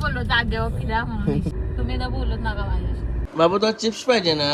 बोललो जागेवर फिरा म्हणून. तुम्ही तर बोलत नका माझ्याशी. बाबू तो चिप्स पाहिजे ना.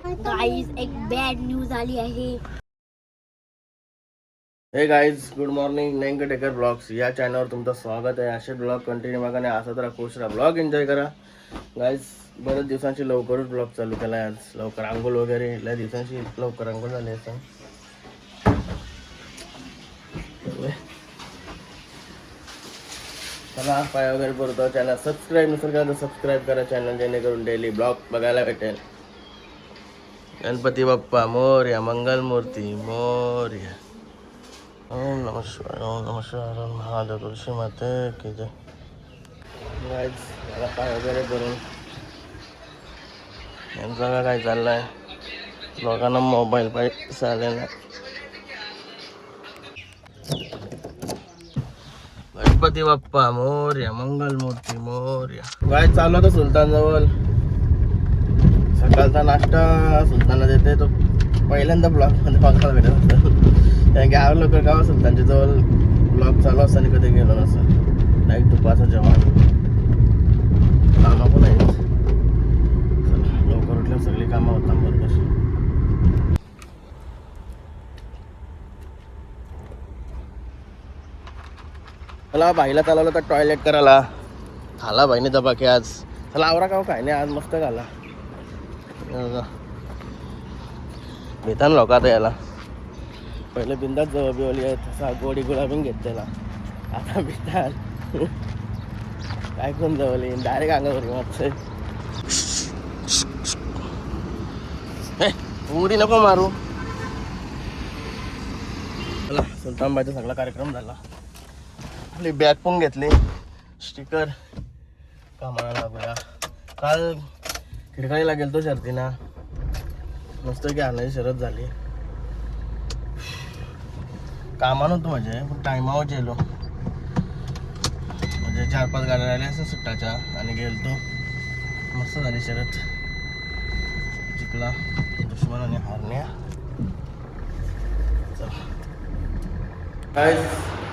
गाईज एक बॅड न्यूज आली आहे. Hey guys good morning. नैंग टेकर ब्लॉग्स या चॅनलवर तुमचं स्वागत आहे. असे ब्लॉग कंटिन्यू बघा आणि असं तर खुश राहा, ब्लॉग एन्जॉय करा. गाईज बरेच दिवसांची लवकरच ब्लॉग चालू केला आहे. आज लवकर आंघोळ वगैरे लय दिवसांची लवकर आंघोळ झाली असं. चला पाय वगैरे करतो. चॅनल सबस्क्राईब नसेल करा तर सबस्क्राईब करा चॅनल, जेणेकरून डेली ब्लॉग बघायला भेटेल. गणपती बाप्पा मोरया, मंगलमूर्ती मोरया. ओम नमः शिवाय, ओम नमः शिवाय, ओम महादेव, तुळशी माते की जय. गाईज मला पाय वगैरे करून यांचं काय चाललंय, लोकांना मोबाईल पाहिजे आलेला. गणपती बाप्पा मोरया, मंगलमूर्ती मोरया. गाय चालू होतं सुलतान जवळ. सकाळचा नाश्ता सुलतानला देते. तो पहिल्यांदा ब्लॉग मध्ये बघायला भेटत असतं. कारण की आवर लोक गाव सुलतानच्या जवळ ब्लॉग चालू असताना कधी गेलो नसतं. डायरेक्ट दुपारचं जेवण कामं पण आहेत. लवकर उठल्यावर सगळी कामं होतात बरोबर. मला बाईला चालवलं तर टॉयलेट करायला. खाला बाईने दबाके आज. चला आवरा का काय नाही आज मस्त घाला. भेतान लोक आता याला. पहिले बिंदात जवळ बिवली आहेत, गोडी गुलाबी घेतलेला. आता भेटाल काय कोण जवळ डायरेक्ट अंगावर मागचं. उडी नको मारू. चला सुलतानबाईचा सगळा कार्यक्रम झाला. आपली बॅग पण घेतली. स्टिकर कामाला लागूया. काल खिडकाळीला गेलतो शर्तीना. मस्त की आणायची शरद झाली. कामा नव्हतं म्हणजे पण टायमावर गेलो. म्हणजे 4-5 गाड्या राहिल्या असं सुट्टाच्या आणि गेलतो. मस्त झाली शरद. जिंकला दुश्मन आणि हारण्या. चला काय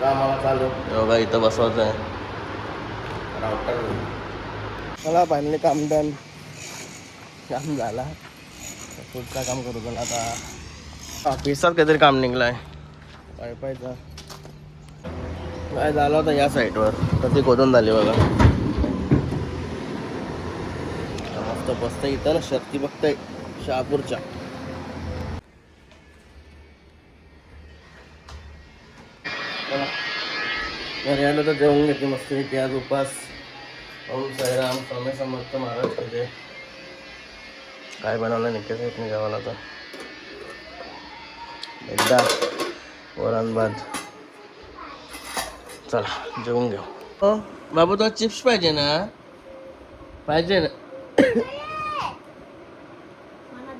कामाला चालू. बघा इथं बसवायचं आहे राउटर. मला फायनली काम डन. काम झाला. पुढचा काम करू पण आता ऑफिसात काहीतरी काम निघलाय पायपायचा. काय झालं होतं या साईडवर तर ती खोदून झाली बघा. मस्त बसतं इथं ना शक्ती बघताय शहापूरच्या. घरी आलं तर जेवून घेते मस्त. की आज उपास. ओम साईराम स्वामी समर्थ महाराज कधी काय बनवलं निघत येत नाही गावाला. तर एकदा वरण भात. चला जेवून घेऊ. हो बाबू तो चिप्स पाहिजे ना. पाहिजे ना.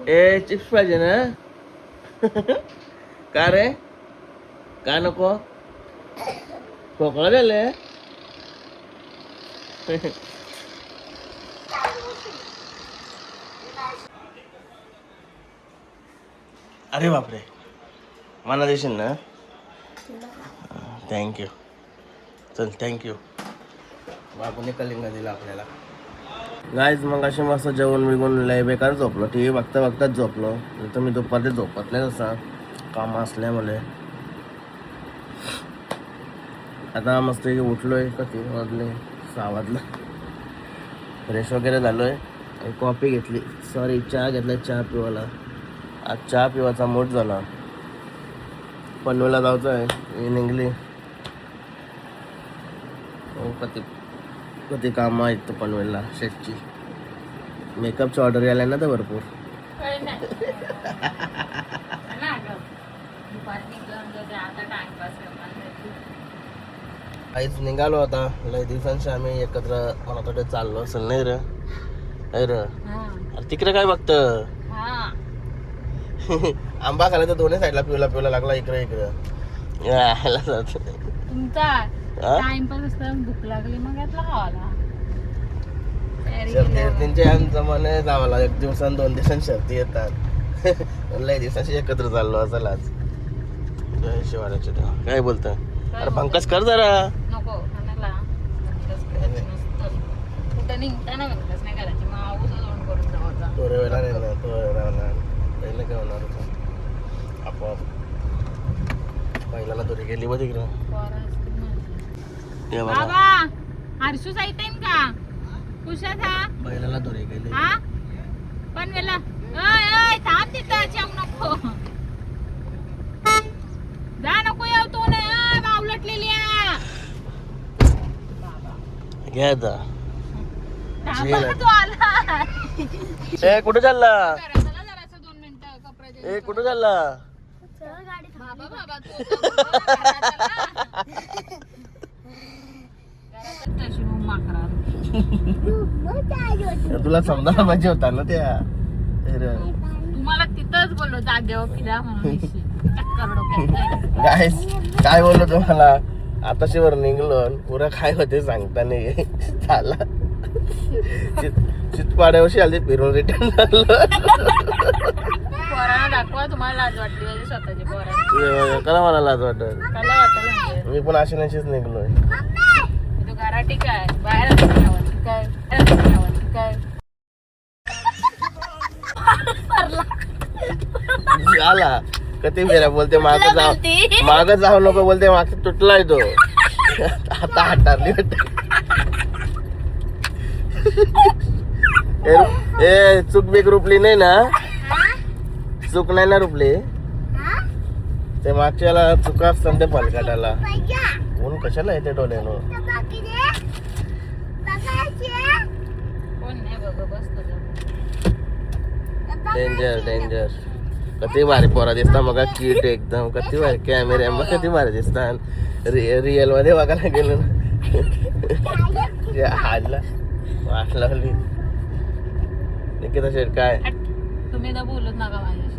ए चिप्स पाहिजे ना. का रे का नको. खोकला झाले. अरे बापरे मला देशील ना. थँक्यू. चल थँक्यू. बाबूने कलिंगा दिला आपल्याला. गाईज मग अशी मस्त जेवण बिगून लय बेकार झोपलो. टी व्ही बघता बघताच झोपलो. तर मी दुपारचे झोपत नाही तसा काम असल्यामुळे. आता मस्त उठलोय. का 3 वाजले 6 वाजलं. फ्रेश वगैरे झालोय आणि कॉफी घेतली. सॉरी चहा घेतला. चहा पिवायला आज चहा पिवायचा मूड झाला. पनवेलला जायचं आहे. निघली कधी कामं आहेत तर पनवेलला शेटची. मेकअपची ऑर्डर यायला ना तर भरपूर. काहीच निघालो आता. लय दिवसांशी आम्ही एकत्र मला थोडे चाललो असेल नाही रे. नाही रे. अरे तिकडे काय बघतं. आंबा खाला तर दोन्ही साईडला पिवला लागला. इकडे तुमचा टाइमपास असता. भूक लागली मग यातला खावाला. शर्ती यांचं मन जावाला. 1 दिवसां 2 दिवसांनी शर्ती येतात. लय दिवसांशी एकत्र चाललो असेल आज. शिवाराच्या काय बोलतं. अरे पंकज कर जरा. नको येताना गरज नाही करायची माऊस जाऊन करून जाऊ थोड्या वेळा नाही ना थोड्या वेळा नाही पहिलं काय होणार होतं आपोआप पहिल्याला दोरी गेली बघ तिकडं हे बघा बाबा हर्षू साहित्य का कुशाचा बैलाला दोरी गेली हा पण वेला ओय ओय थांब तिथं जाऊ नको जा नको येऊ तू ना बावलटलेली घ्या आता तू आला ए कुठे चालला चला जरासं 2 मिनिटं कपडे ए कुठे चालला बाबा बाबा तू तुला समजायला पाहिजे होता ना त्या तुम्हाला तिथंच बोललो जागेवर फिरा म्हणून चक्कर डोक्यात गाईस काय बोललो तुम्हाला आताशीवर निघलो पुरा काय होते सांगता नाही झाला चितपाड्यावरशी आले फिरून रिटर्न झालं पोरांना दाखवा तुम्हाला लाज वाटली म्हणजे स्वतःची पोरांना कला मला लाज वाटत त्याला वाटलं मी पण अशी नशीच निघलोय तू घराटी काय बाहेर काय काय आला कधी फेऱ्या बोलते माग जाऊ नको बोलते माग तुटलाय तो आता हटारली ए चूक बीक रुपली नाही ना चूक नाही ना रुपली ते मागच्याला चुका असतात ते पलकाटाला ऊन कशाला येते डोल्यानं कोण नाही बघ बस डेंजर डेंजर कधी भारी पोरा दिसता मग क्यूट एकदम कधी भारी कॅमेऱ्या मग कधी भारी दिसतात रिअल मध्ये बघायला गेलो ना हाडला वाट लागली निकिता शेट काय तुम्ही तर बोलत नका माझ्याशी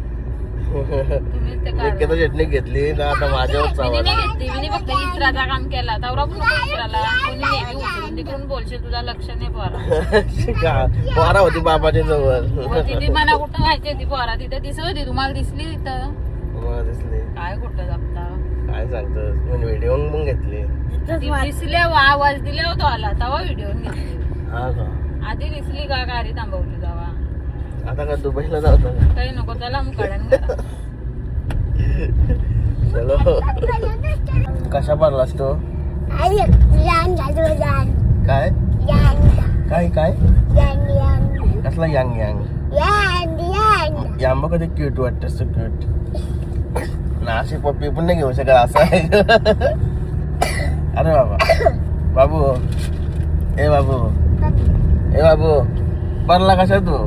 तुम्हीच ते निकिता शेटने घेतली ना आता माझ्यावर मी चावला नाही घेतली मी फक्त इस्त्राचा काम केला तवरा पण नको इस्त्राला कोणी नेहमी उचलून तिकडून बोलशील तुझा लक्ष नाही पोरा पोरा होती बाबाच्या जवळ तिथे मला कुठं माहिती होती पोरा तिथे दिसत होती तुम्हाला दिसली तिथं मला दिसली काय कुठं जपता काय सांगतोस मी व्हिडिओ पण घेतली दिसले आवाज दिले होतो आला तवा व्हिडिओ घेतली हा का आधी दिसली का गाडी थांबवली जावा आता का दुबईला जातो काही नको त्याला मग कळण करा चलो कशा पडलास तो काय काय काय कसला यांग यांग यांब कधी क्यूट वाटत क्यूट नाशिक पप्पी पण नाही घेऊ शकत असं आहे अरे बाबा बाबू ए बाबू पडला कशा तू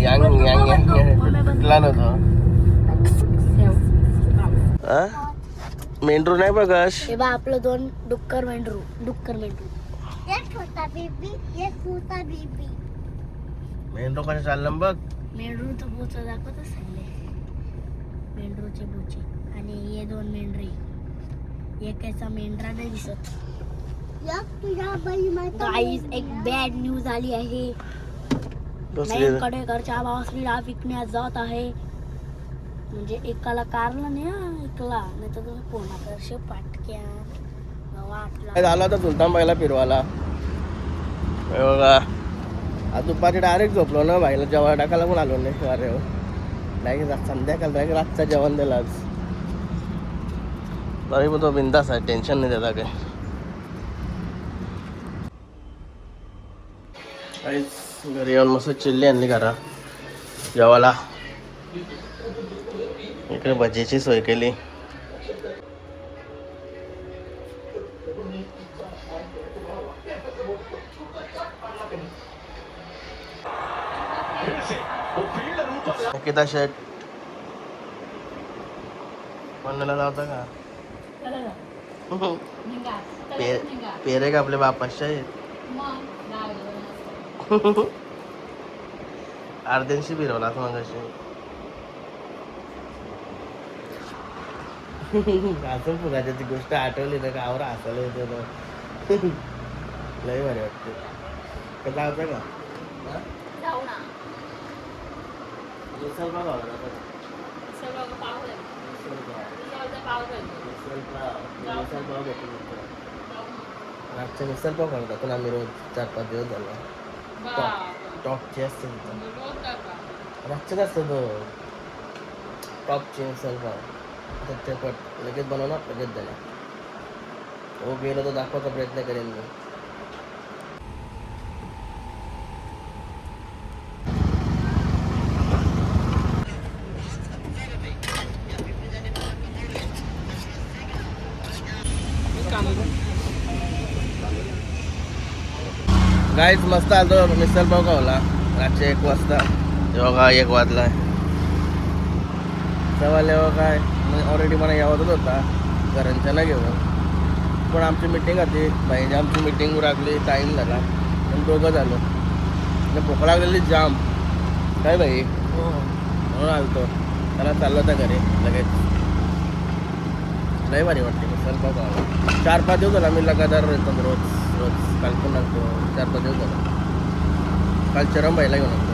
यांग यांग यांग कुठला नव्हतो मेंढरू नाही प्रकाश हे बा आपलं 2 डुक्कर मेंढरू एक छोटा बेबी एक मोठा बेबी मेंढरू कशा चाललं बघ मेंढरू तर बोचा दाखवतच सांगले मेंढरूचे बोचे आणि हे 2 मेंढरे एकाचा मेंढरा नाही दिसत गाईज एक बॅड न्यूज आली आहे कडे भावासरीला विकण्यात जात आहे म्हणजे एकाला कारला नाही ऐकला नाही तर तुम्ही कोणाकडे पाटक्या वाटला झाला होता सुलतान बाईला फिरवाला बघा आज दुपारी डायरेक्ट झोपलो ना बाईला जेवण टाकायला पण आलो नाही अरे डायरेक्ट संध्याकाळ डायरेक्ट रातचं जेवण दिलं आज तरी पण तो बिंदास आहे टेन्शन नाही त्याला काय घरी येऊन मस्त चिल्ली आणली घरा जेवायला इकडे भजीची सोय केली किती शेट म्हणला लावता का पेरे का आपल्या बापाच्या आहेत अर्ध्यांशी फिरवला असं मगाशी असं पुराच्या ती गोष्ट आठवली ना का आवरा हसायला येते ना लय भारी वाटते का जायचं का रातचे मिसळ पाव करतात आम्ही रोज 4-5 दिवस झाला. टॉपचे असते तिथं. रातचे असतं तो टॉपचे मिसळ पाव झटपट लगेच बनवणार लगेच देणार. हो गेलो तर दाखवायचा प्रयत्न करेन मी. गाईच मस्त आलो मिसळ पाव खावला रातचे 1 वाजता. जेव्हा 1 वाजलाय तेव्हा काय ऑलरेडी मला यावतच होता घरांच्या ना घेऊन. पण आमची मिटिंग होती भाईने आमची मिटिंग राखली. टाईम झाला पण दोघं झालो आणि भूक लागलेली जाम काय भाई म्हणून आलतो. त्याला चाललं होता घरी लगेच. लय भारी वाटते मिसळ पाव खावला. 4-5 दिवस झाला मी लगातार येतो रोज रोज. काल पण लागतो 4-5 दिवस झाला. काल चरम भाईला घेऊन